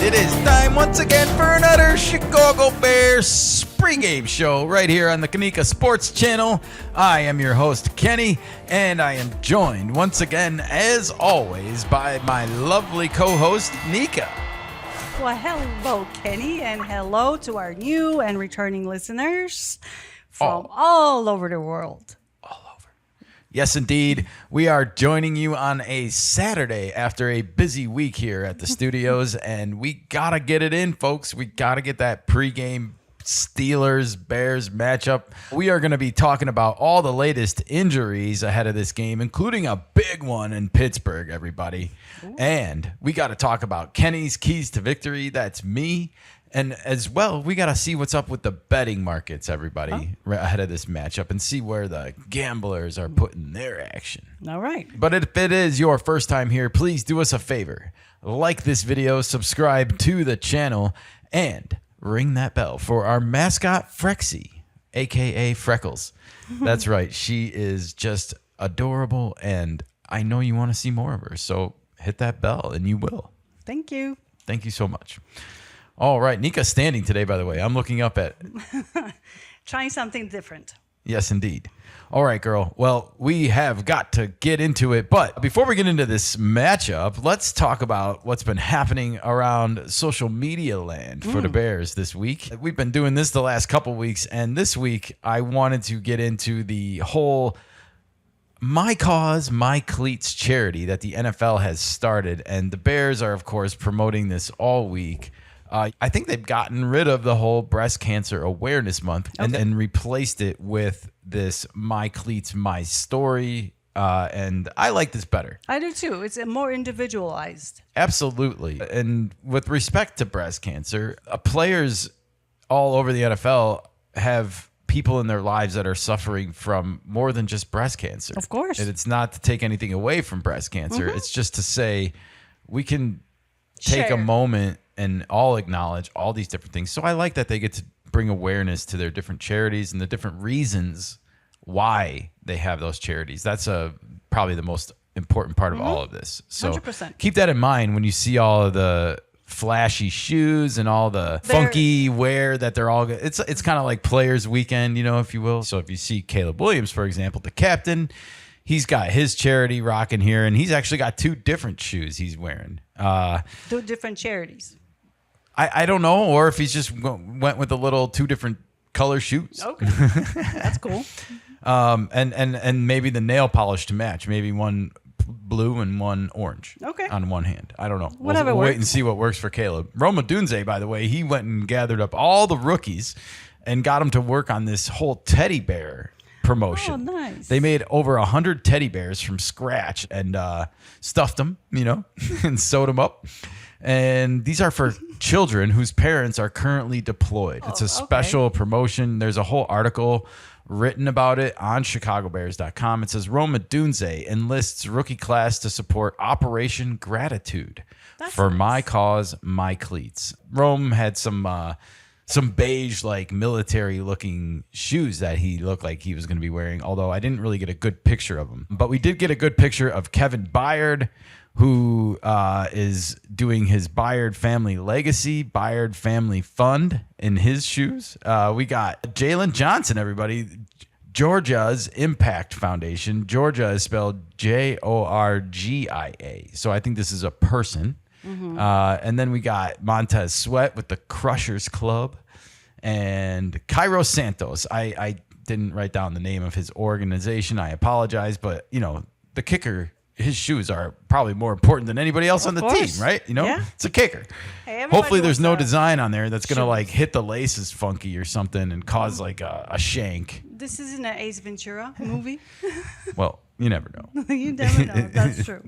It is time once again for another Chicago Bears pregame show right here on the Kanika Sports Channel. I am your host, Kenny, and I am joined once again, as always, by my lovely co-host, Nika. Well, hello, Kenny, and hello to our new and returning listeners from all over the world. Yes, indeed. We are joining you on a Saturday after a busy week here at the studios, and we got to get it in, folks. We got to get that pregame Steelers-Bears matchup. We are going to be talking about all the latest injuries ahead of this game, including a big one in Pittsburgh, everybody. Ooh. And we got to talk about Kenny's keys to victory. That's me. And as well, we got to see what's up with the betting markets, everybody, right ahead of this matchup and see where the gamblers are putting their action. All right. But if it is your first time here, please do us a favor. Like this video, subscribe to the channel, and ring that bell for our mascot, Frexy, a.k.a. Freckles. That's right. She is just adorable, and I know you want to see more of her. So hit that bell, and you will. Thank you. Thank you so much. All right. Nika's standing today, by the way. I'm looking up at... Trying something different. Yes, indeed. All right, girl. Well, we have got to get into it. But before we get into this matchup, let's talk about what's been happening around social media land for the Bears this week. We've been doing this the last couple weeks, and this week I wanted to get into the whole My Cause, My Cleats charity that the NFL has started. And the Bears are, of course, promoting this all week. I think they've gotten rid of the whole breast cancer awareness month and replaced it with this My Cleats, My Story. And I like this better. I do too. It's more individualized. Absolutely. And with respect to breast cancer, players all over the NFL have people in their lives that are suffering from more than just breast cancer. Of course. And it's not to take anything away from breast cancer. It's just to say we can take a moment and all acknowledge all these different things. So I like that they get to bring awareness to their different charities and the different reasons why they have those charities. That's probably the most important part of all of this. So 100%. Keep that in mind when you see all of the flashy shoes and all the funky wear that they're all. It's kind of like Players Weekend, you know, if you will. So if you see Caleb Williams, for example, the captain, he's got his charity rocking here, and he's actually got two different shoes he's wearing. Two different charities. I don't know, or if he's just went with a little two different color shoes. Okay, that's cool. And maybe the nail polish to match. Maybe one blue and one orange. Okay. On one hand, I don't know. Whatever we'll works. wait and see what works for Caleb. Roma Dunze, by the way, he went and gathered up all the rookies and got them to work on this whole teddy bear promotion. Oh, nice. They made over 100 teddy bears from scratch and stuffed them, you know, and sewed them up. And these are for children whose parents are currently deployed. It's a special promotion. There's a whole article written about it on chicagobears.com. It says Roma Dunze enlists rookie class to support Operation Gratitude for nice. My Cause, My Cleats. Rome had some beige, like military looking shoes that he looked like he was going to be wearing, although I didn't really get a good picture of them. But we did get a good picture of Kevin Byard, who is doing his Byard Family Legacy, Byard Family Fund in his shoes. We got Jalen Johnson, everybody. Georgia's Impact Foundation. Georgia is spelled Georgia. So I think this is a person. And then we got Montez Sweat with the Crushers Club. And Cairo Santos. I didn't write down the name of his organization. I apologize. But, you know, the kicker, his shoes are probably more important than anybody else on the team, right? You know, it's a kicker. Hey, hopefully there's no design on there that's going to like hit the laces funky or something and cause like a shank. This isn't an Ace Ventura movie. Well, you never know. You never know. That's true.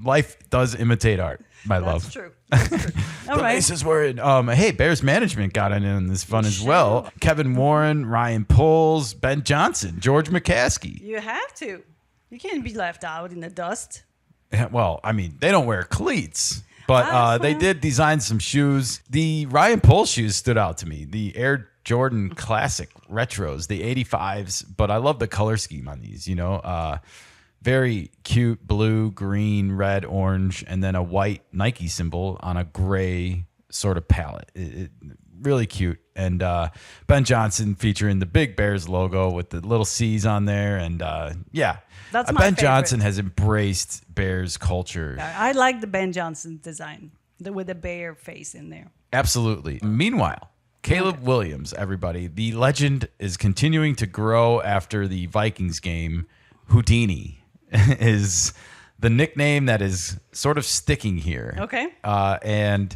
Life does imitate art, my love. That's true. That's true. All the right. laces were in. Hey, Bears management got in on this fun as well. Kevin Warren, Ryan Poles, Ben Johnson, George McCaskey. You have to. You can't be left out in the dust. Well, I mean, they don't wear cleats, but they did design some shoes. The Ryan Poles shoes stood out to me. The Air Jordan Classic Retros, the 85s, but I love the color scheme on these, you know. Very cute blue, green, red, orange, and then a white Nike symbol on a gray sort of palette. Really cute. And Ben Johnson featuring the big Bears logo with the little C's on there. And That's my Ben favorite. Johnson has embraced Bears culture. I like the Ben Johnson design with the bear face in there. Absolutely. Meanwhile, Caleb Williams, everybody, the legend is continuing to grow after the Vikings game. Houdini is the nickname that is sort of sticking here. Okay. And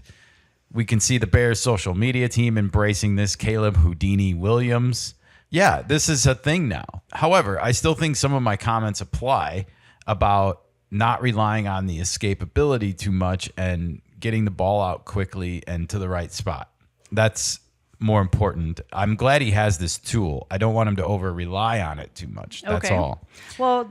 we can see the Bears social media team embracing this Caleb Houdini Williams. Yeah, this is a thing now. However, I still think some of my comments apply about not relying on the escapability too much and getting the ball out quickly and to the right spot. That's more important. I'm glad he has this tool. I don't want him to over rely on it too much. That's all. Well,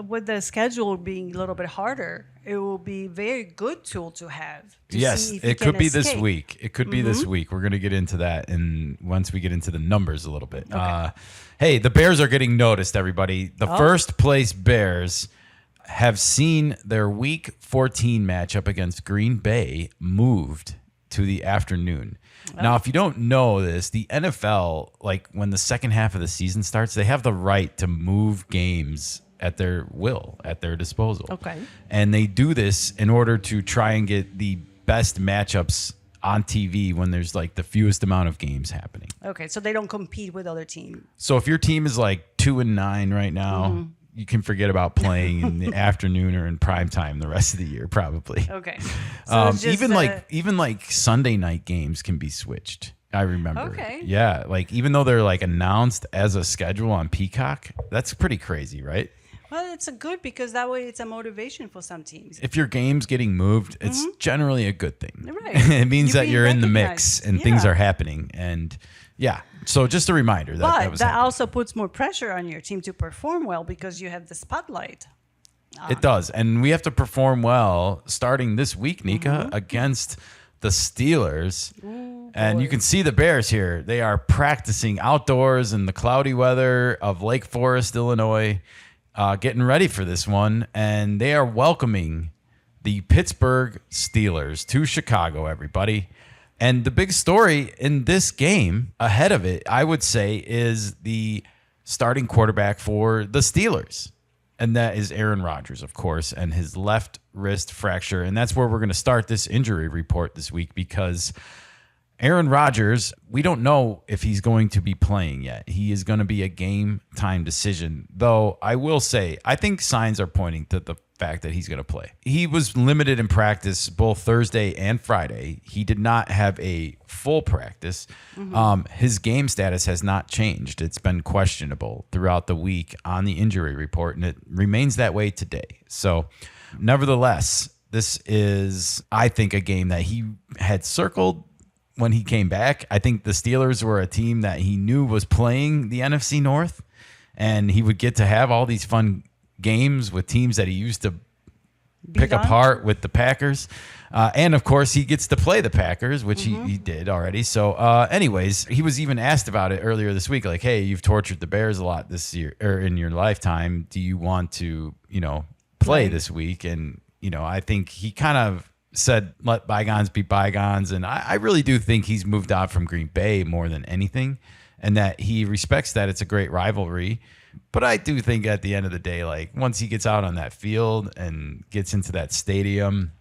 with the schedule being a little bit harder, it will be a very good tool to have. Yes, it could be this week. It could be this week. We're going to get into that, and once we get into the numbers a little bit. Hey, the Bears are getting noticed, everybody. The first place Bears have seen their Week 14 matchup against Green Bay moved to the afternoon. Now, if you don't know this, the NFL, like when the second half of the season starts, they have the right to move games at their will, at their disposal. Okay. And they do this in order to try and get the best matchups on TV when there's like the fewest amount of games happening. Okay, so they don't compete with other teams. So if your team is like 2-9 right now, you can forget about playing in the afternoon or in prime time the rest of the year, probably. Okay. So it's just, even like Sunday night games can be switched. I remember. Okay. Yeah, like even though they're like announced as a schedule on Peacock, that's pretty crazy, right? Well, it's a good because that way it's a motivation for some teams. If your game's getting moved, it's generally a good thing. Right. It means that being you're in the mix recognized. and things are happening. And yeah, so just a reminder that But that was that happening. also puts more pressure on your team to perform well because you have the spotlight. It does. And we have to perform well starting this week, Nika, against the Steelers. And you can see the Bears here. They are practicing outdoors in the cloudy weather of Lake Forest, Illinois, getting ready for this one. And they are welcoming the Pittsburgh Steelers to Chicago, everybody. And the big story in this game ahead of it, I would say, is the starting quarterback for the Steelers. And that is Aaron Rodgers, of course, and his left wrist fracture. And that's where we're going to start this injury report this week because Aaron Rodgers, we don't know if he's going to be playing yet. He is going to be a game time decision. Though I will say, I think signs are pointing to the fact that he's going to play. He was limited in practice both Thursday and Friday. He did not have a full practice. His game status has not changed. It's been questionable throughout the week on the injury report, and it remains that way today. So nevertheless, this is, I think, a game that he had circled when he came back. I think the Steelers were a team that he knew was playing the NFC North, and he would get to have all these fun games with teams that he used to pick apart with the Packers. And, of course, he gets to play the Packers, which he did already. So, anyways, he was even asked about it earlier this week, like, hey, you've tortured the Bears a lot this year or in your lifetime. Do you want to, play this week? And, I think he kind of said, let bygones be bygones. And I really do think he's moved on from Green Bay more than anything, and that he respects that it's a great rivalry. But I do think at the end of the day, like once he gets out on that field and gets into that stadium,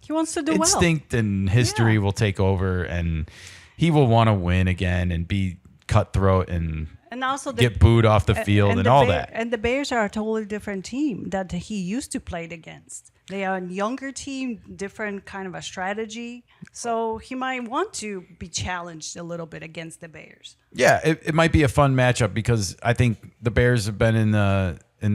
he wants to do instinct and history will take over, and he will want to win again and be cutthroat and also get booed off the field and all that. And the Bears are a totally different team that he used to play against. They are a younger team, different kind of a strategy. So he might want to be challenged a little bit against the Bears. Yeah, it might be a fun matchup because I think the Bears have been in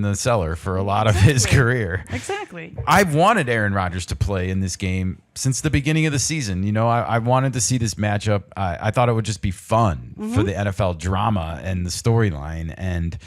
the cellar for a lot of his career. Exactly. I've wanted Aaron Rodgers to play in this game since the beginning of the season. I wanted to see this matchup. I thought it would just be fun for the NFL drama and the storyline. And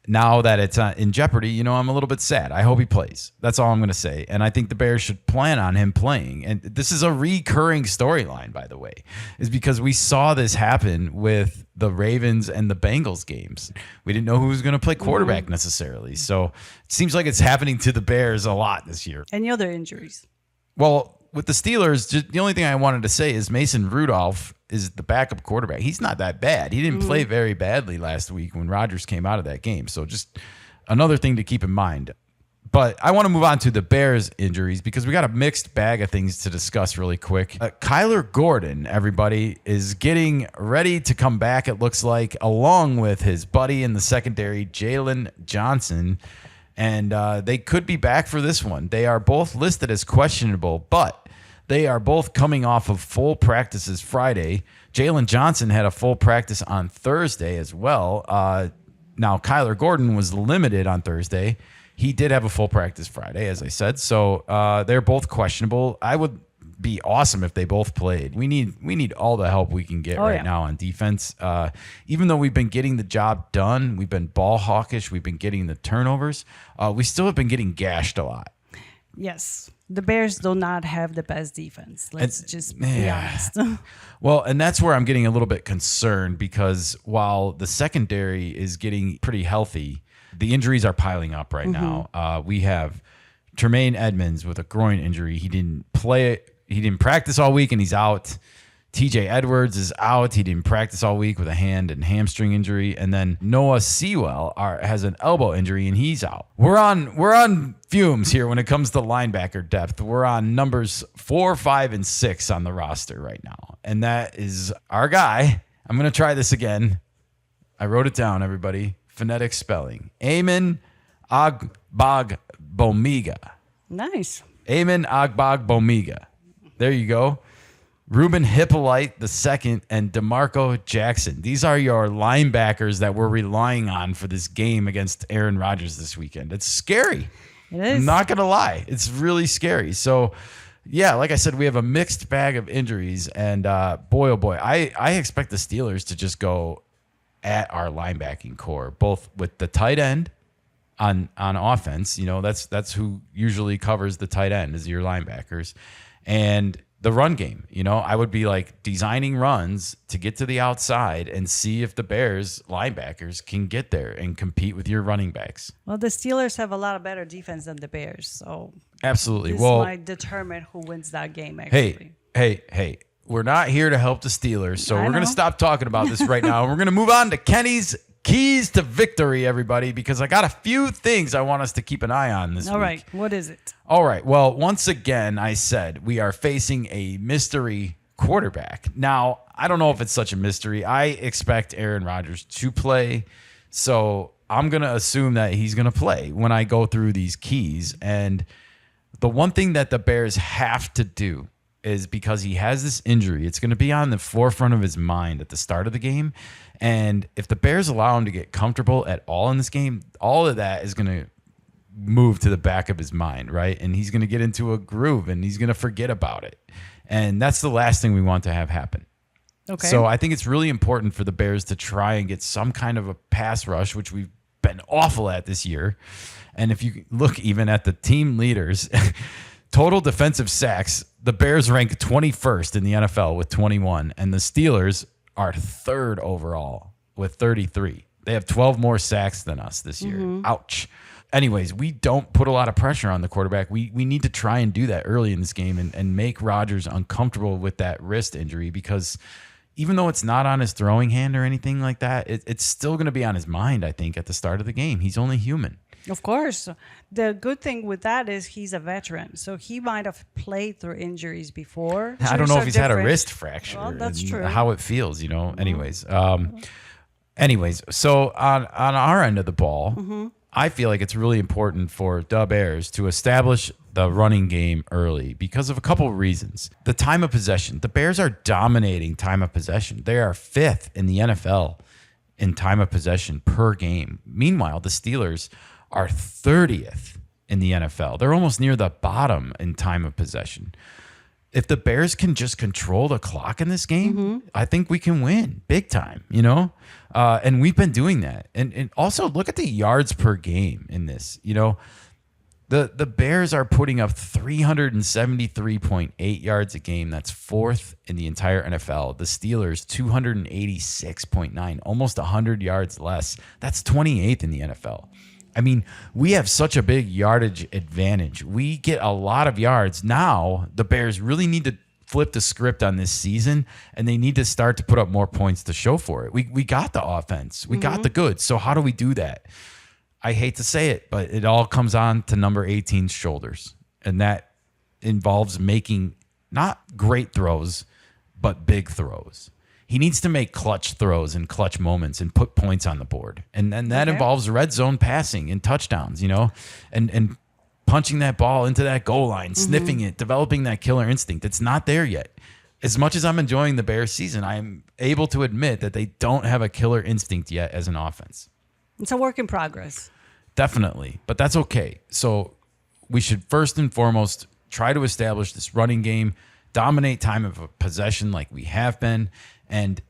now that it's in jeopardy, I'm a little bit sad. I hope he plays. That's all I'm going to say. And I think the Bears should plan on him playing. And this is a recurring storyline, by the way, is because we saw this happen with the Ravens and the Bengals games. We didn't know who was going to play quarterback necessarily. So it seems like it's happening to the Bears a lot this year. Any other injuries? Well, with the Steelers, just the only thing I wanted to say is Mason Rudolph is the backup quarterback. He's not that bad. He didn't play very badly last week when Rodgers came out of that game. So just another thing to keep in mind. But I want to move on to the Bears injuries because we got a mixed bag of things to discuss really quick. Kyler Gordon, everybody, is getting ready to come back, it looks like, along with his buddy in the secondary, Jalen Johnson. And they could be back for this one. They are both listed as questionable, but they are both coming off of full practices Friday. Jalen Johnson had a full practice on Thursday as well. Now, Kyler Gordon was limited on Thursday. He did have a full practice Friday, as I said. So they're both questionable. I would be awesome if they both played. We need all the help we can get now on defense. Even though we've been getting the job done, we've been ball hawkish, we've been getting the turnovers, we still have been getting gashed a lot. Yes. The Bears do not have the best defense. Let's just be honest. Well, and that's where I'm getting a little bit concerned because while the secondary is getting pretty healthy, the injuries are piling up right now. We have Tremaine Edmonds with a groin injury. He didn't play. He didn't practice all week, and he's out. TJ Edwards is out. He didn't practice all week with a hand and hamstring injury. And then Noah Sewell has an elbow injury, and he's out. We're on fumes here when it comes to linebacker depth. We're on numbers 4, 5, and 6 on the roster right now. And that is our guy. I'm going to try this again. I wrote it down, everybody. Phonetic spelling. Amen Agbogbomega. Nice. Amen Agbogbomega. There you go. Ruben Hippolyte II and DeMarco Jackson. These are your linebackers that we're relying on for this game against Aaron Rodgers this weekend. It's scary. It is. I'm not going to lie. It's really scary. So, yeah, like I said, we have a mixed bag of injuries. And boy, oh boy, I expect the Steelers to just go at our linebacking core, both with the tight end on offense. You know, that's who usually covers the tight end is your linebackers. And the run game, you know, I would be like designing runs to get to the outside and see if the Bears linebackers can get there and compete with your running backs. Well, the Steelers have a lot of better defense than the Bears, so absolutely. This might determine who wins that game. Actually, hey, we're not here to help the Steelers, so we're going to stop talking about this right now. We're going to move on to Kenny's keys to victory, everybody, because I got a few things I want us to keep an eye on this week. All right, what is it? All right, well, once again, I said we are facing a mystery quarterback. Now, I don't know if it's such a mystery. I expect Aaron Rodgers to play, so I'm going to assume that he's going to play when I go through these keys. And the one thing that the Bears have to do is because he has this injury, it's going to be on the forefront of his mind at the start of the game. And if the Bears allow him to get comfortable at all in this game, all of that is going to move to the back of his mind, right? And he's going to get into a groove and he's going to forget about it. And that's the last thing we want to have happen. Okay. So I think it's really important for the Bears to try and get some kind of a pass rush, which we've been awful at this year. And if you look even at the team leaders, total defensive sacks, the Bears rank 21st in the NFL with 21, and the Steelers are 3rd overall with 33. They have 12 more sacks than us this year. Ouch. Anyways, we don't put a lot of pressure on the quarterback. We need to try and do that early in this game and make Rodgers uncomfortable with that wrist injury, because even though it's not on his throwing hand or anything like that, it's still going to be on his mind, I think, at the start of the game. He's only human. Of course. The good thing with that is he's a veteran, so he might have played through injuries before. I don't know if he's had a wrist fracture. Well, that's true. How it feels, you know. Anyways, so on our end of the ball, I feel like it's really important for the Bears to establish the running game early because of a couple of reasons. The time of possession. The Bears are dominating time of possession. They are 5th in the NFL in time of possession per game. Meanwhile, the Steelers are 30th in the NFL. They're almost near the bottom in time of possession. If the Bears can just control the clock in this game, I think we can win big time, you know? And we've been doing that. And also look at the yards per game in this, you know? The Bears are putting up 373.8 yards a game. That's 4th in the entire NFL. The Steelers, 286.9, almost 100 yards less. That's 28th in the NFL. I mean, we have such a big yardage advantage. We get a lot of yards. Now, the Bears really need to flip the script on this season, and they need to start to put up more points to show for it. We got the offense. We got the goods. So how do we do that? I hate to say it, but it all comes on to number 18's shoulders. And that involves making not great throws, but big throws. He needs to make clutch throws and clutch moments and put points on the board. And that involves red zone passing and touchdowns, and punching that ball into that goal line, sniffing it, developing that killer instinct. It's not there yet. As much as I'm enjoying the Bears season, I'm able to admit that they don't have a killer instinct yet as an offense. It's a work in progress. Definitely, but that's okay. So we should first and foremost try to establish this running game, dominate time of possession like we have been, and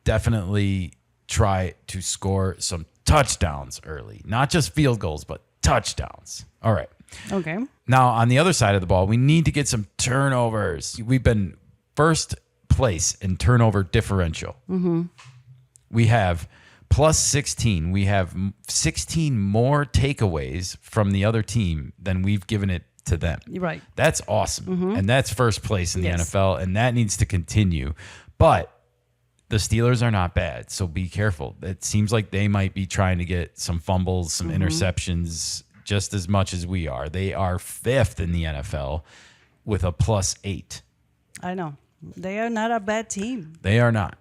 definitely try to score some touchdowns early. Not just field goals, but touchdowns. All right. Okay. Now, on the other side of the ball, we need to get some turnovers. We've been first place in turnover differential. We have plus 16. We have 16 more takeaways from the other team than we've given it to them. Right. That's awesome. And that's first place in the Yes. NFL, and that needs to continue. But the Steelers are not bad, so be careful. It seems like they might be trying to get some fumbles, some interceptions just as much as we are. They are fifth in the NFL with a plus 8. I know. They are not a bad team. They are not.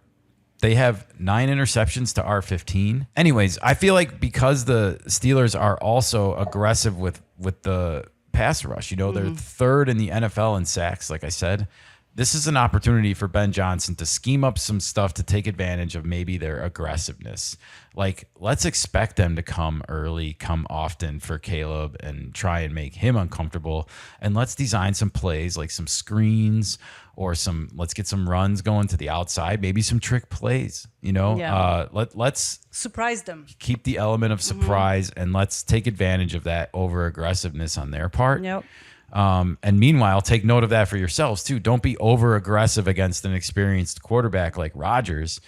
They have 9 interceptions to our 15. Anyways, I feel like because the Steelers are also aggressive with the pass rush, they're third in the NFL in sacks, like I said. This is an opportunity for Ben Johnson to scheme up some stuff to take advantage of maybe their aggressiveness. Like, let's expect them to come early, come often for Caleb and try and make him uncomfortable. And let's design some plays, like some screens or let's get some runs going to the outside, maybe some trick plays, Yeah. Let's Surprise them. keep the element of surprise and let's take advantage of that over aggressiveness on their part. Yep. And meanwhile, take note of that for yourselves too. Don't be over aggressive against an experienced quarterback like Rodgers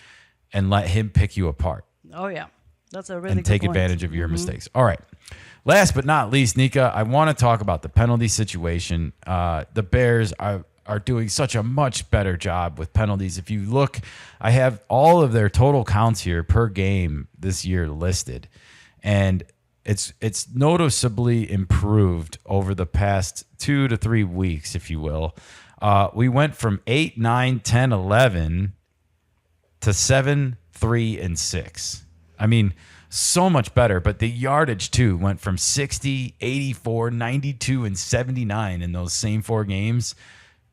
and let him pick you apart Oh, yeah. That's a really and good take point. advantage of your mistakes. All right. Last but not least, Nika, I want to talk about the penalty situation. The Bears are doing such a much better job with penalties. If you look, I have all of their total counts here per game this year listed. And it's noticeably improved over the past 2 to 3 weeks, if you will. We went from 8, 9, 10, 11 to 7, 3, and 6. I mean, so much better. But the yardage, too, went from 60, 84, 92, and 79 in those same 4 games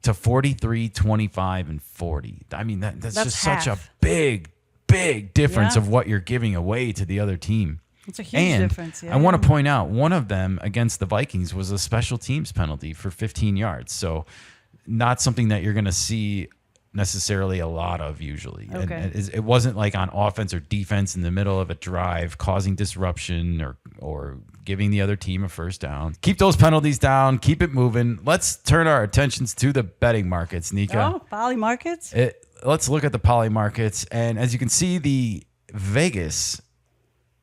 to 43, 25, and 40. I mean, that's just half. such a big difference Yeah. of what you're giving away to the other team. It's a huge And difference. Yeah, I want to point out one of them against the Vikings was a special teams penalty for 15 yards. So not something that you're going to see necessarily a lot of usually. Okay. And it wasn't like on offense or defense in the middle of a drive causing disruption or giving the other team a first down. Keep those penalties down. Keep it moving. Let's turn our attentions to the betting markets, Nika. Oh, Poly Markets? Let's look at the poly markets. And as you can see, the Vegas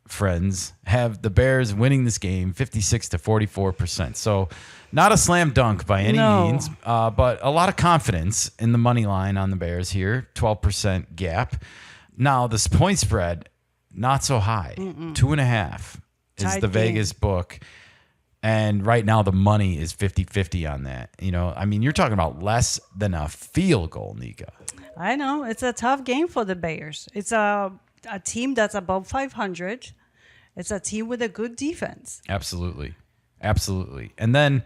friends have the Bears winning this game 56 to 44%. So not a slam dunk by any means, but a lot of confidence in the money line on the Bears here, 12% gap. Now, this point spread, not so high. 2.5 is Tight the game. Vegas book. And right now the money is 50-50 on that. I mean, you're talking about less than a field goal, Nika. I know. It's a tough game for the Bears. It's a team that's above 500. It's a team with a good defense. Absolutely. And then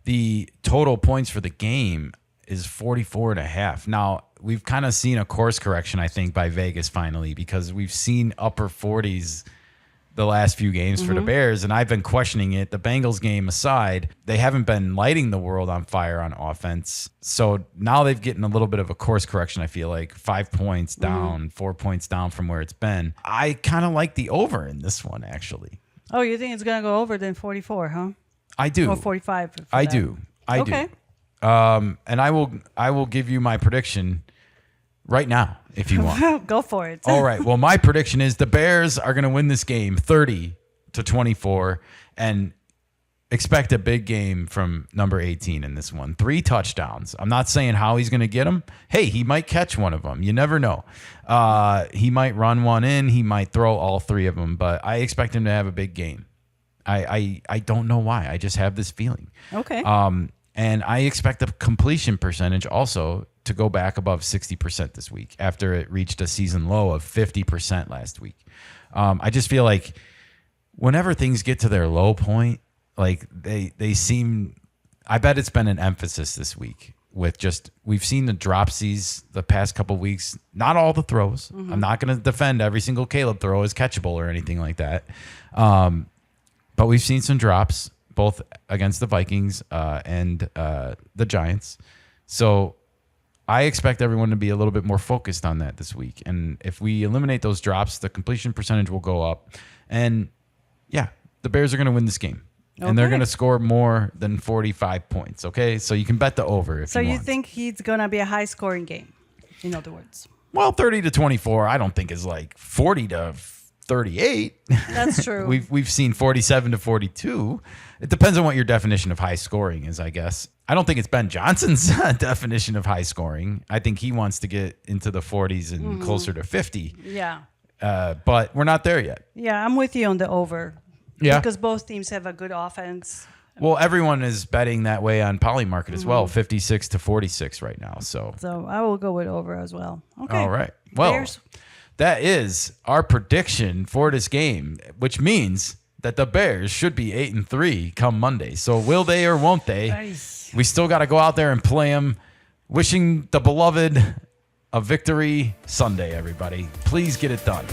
the total points for the game is 44.5. Now, we've kind of seen a course correction, I think, by Vegas finally, because we've seen upper 40s the last few games for the Bears, and I've been questioning it. The Bengals game aside, they haven't been lighting the world on fire on offense. So now they've gotten a little bit of a course correction, I feel like. 5 points down, 4 points down from where it's been. I kind of like the over in this one, actually. Oh, you think it's going to go over than 44, huh? I do. Or 45. for I that. do. I Okay. do. And I will give you my prediction right now if you want. Go for it. All right. Well, my prediction is the Bears are going to win this game 30-27. to 24, and expect a big game from number 18 in this one. 3 touchdowns. I'm not saying how he's going to get them. Hey, he might catch one of them. You never know. He might run one in. He might throw all 3 of them, but I expect him to have a big game. I don't know why. I just have this feeling. Okay. And I expect the completion percentage also to go back above 60% this week after it reached a season low of 50% last week. I just feel like whenever things get to their low point, like they seem, I bet it's been an emphasis this week with just, we've seen the dropsies the past couple weeks, not all the throws. Mm-hmm. I'm not going to defend every single Caleb throw as catchable or anything like that. But we've seen some drops both against the Vikings and the Giants. So I expect everyone to be a little bit more focused on that this week. And if we eliminate those drops, the completion percentage will go up. And yeah, the Bears are going to win this game. Okay. And they're going to score more than 45 points. Okay. So you can bet the over if you want. So you think it's going to be a high scoring game, in other words? Well, 30 to 24, I don't think is like 40 to 38. That's true. We've seen 47 to 42. It depends on what your definition of high scoring is, I guess. I don't think it's Ben Johnson's definition of high scoring. I think he wants to get into the 40s and closer to 50. Yeah. But we're not there yet. Yeah, I'm with you on the over. Yeah. Because both teams have a good offense. Well, everyone is betting that way on Polymarket as well, 56 to 46 right now. So I will go with over as well. Okay. All right. Well, Bears. That is our prediction for this game, which means that the Bears should be 8-3 come Monday. So will they or won't they? Nice. We still got to go out there and play them. Wishing the beloved a victory Sunday, everybody. Please get it done.